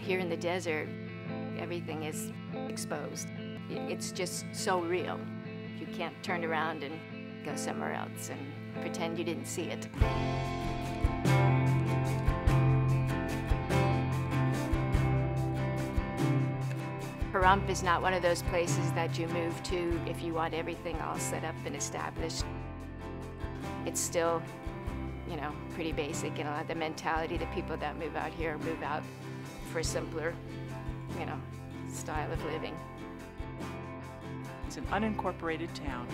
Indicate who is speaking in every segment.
Speaker 1: Here in the desert, everything is exposed. It's just so real. You can't turn around and go somewhere else and pretend you didn't see it. Pahrump is not one of those places that you move to if you want everything all set up and established. It's still, you know, pretty basic, and a lot of the mentality, the people that move out here move out for a simpler, you know, style of living.
Speaker 2: It's an unincorporated town,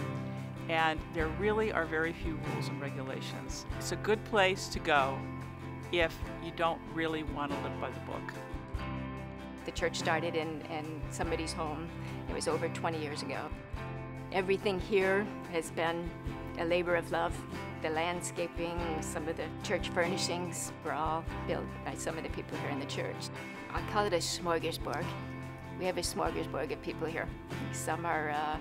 Speaker 2: and there really are very few rules and regulations. It's a good place to go if you don't really want to live by the book.
Speaker 1: The church started in somebody's home. It was over 20 years ago. Everything here has been a labor of love. The landscaping, some of the church furnishings were all built by some of the people here in the church. I call it a smorgasbord. We have a smorgasbord of people here. Some are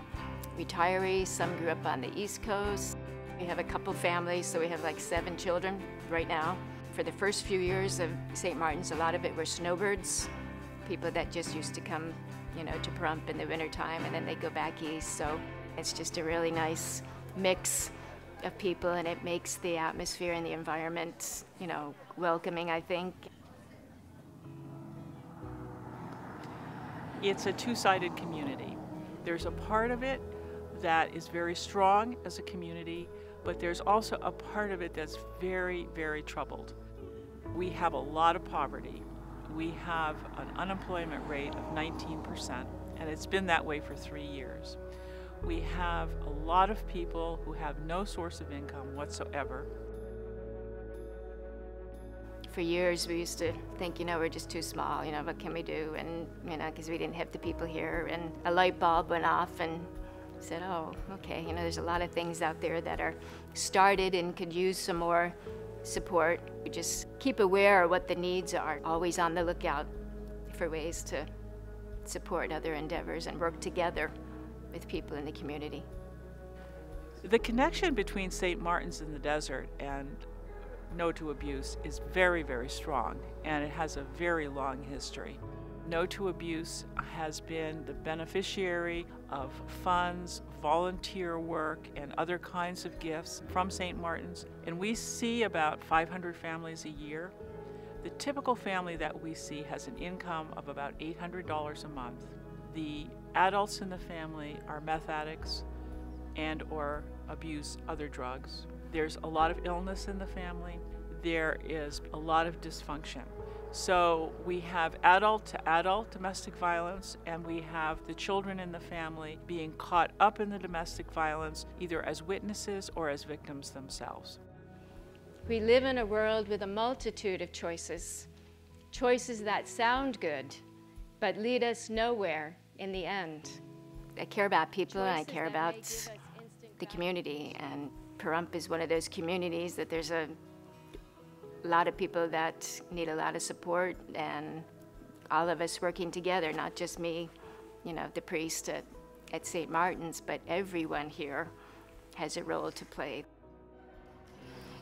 Speaker 1: retirees, some grew up on the East Coast. We have a couple families, so we have like 7 children right now. For the first few years of St. Martin's, a lot of it were snowbirds, people that just used to come, you know, to Pahrump in the wintertime, and then they go back east. So it's just a really nice mix of people, and it makes the atmosphere and the environment, you know, welcoming, I think.
Speaker 2: It's a two-sided community. There's a part of it that is very strong as a community, but there's also a part of it that's very, very troubled. We have a lot of poverty. We have an unemployment rate of 19%, and it's been that way for 3 years. We have a lot of people who have no source of income whatsoever.
Speaker 1: For years, we used to think, you know, we're just too small, you know, what can we do? And, you know, because we didn't have the people here, and a light bulb went off and said, oh, okay, you know, there's a lot of things out there that are started and could use some more support. We just keep aware of what the needs are, always on the lookout for ways to support other endeavors and work together with people in the community.
Speaker 2: The connection between St. Martin's in the desert and No to Abuse is very, very strong, and it has a very long history. No to Abuse has been the beneficiary of funds, volunteer work, and other kinds of gifts from St. Martin's, and we see about 500 families a year. The typical family that we see has an income of about $800 a month. The adults in the family are meth addicts and or abuse other drugs. There's a lot of illness in the family. There is a lot of dysfunction. So we have adult-to-adult domestic violence, and we have the children in the family being caught up in the domestic violence, either as witnesses or as victims themselves.
Speaker 1: We live in a world with a multitude of choices. Choices that sound good, but lead us nowhere in the end. I care about people, and I care about the community, and Pahrump is one of those communities that there's a lot of people that need a lot of support, and all of us working together, not just me, you know, the priest at St. Martin's, but everyone here has a role to play.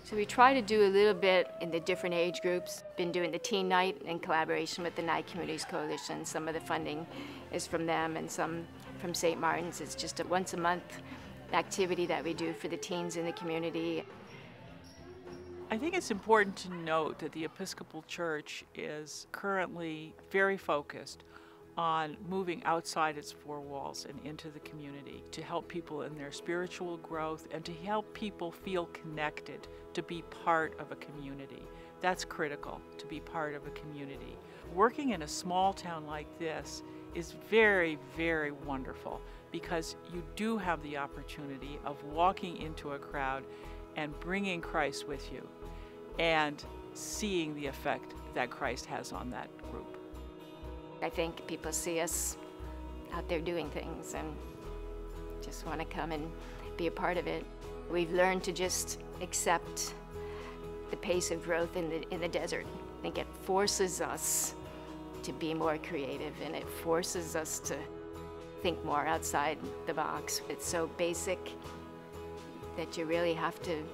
Speaker 1: So we try to do a little bit in the different age groups. Been doing the teen night in collaboration with the Night Communities Coalition. Some of the funding is from them and some from St. Martin's. It's just a once a month activity that we do for the teens in the community.
Speaker 2: I think it's important to note that the Episcopal Church is currently very focused on moving outside its 4 walls and into the community to help people in their spiritual growth and to help people feel connected, to be part of a community. That's critical, to be part of a community. Working in a small town like this is very, very wonderful because you do have the opportunity of walking into a crowd and bringing Christ with you and seeing the effect that Christ has on that group.
Speaker 1: I think people see us out there doing things and just want to come and be a part of it. We've learned to just accept the pace of growth in the desert. I think it forces us to be more creative, and it forces us to think more outside the box. It's so basic that you really have to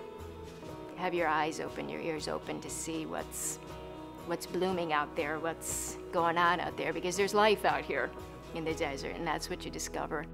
Speaker 1: have your eyes open, your ears open to see what's what's blooming out there, what's going on out there, because there's life out here in the desert, and that's what you discover.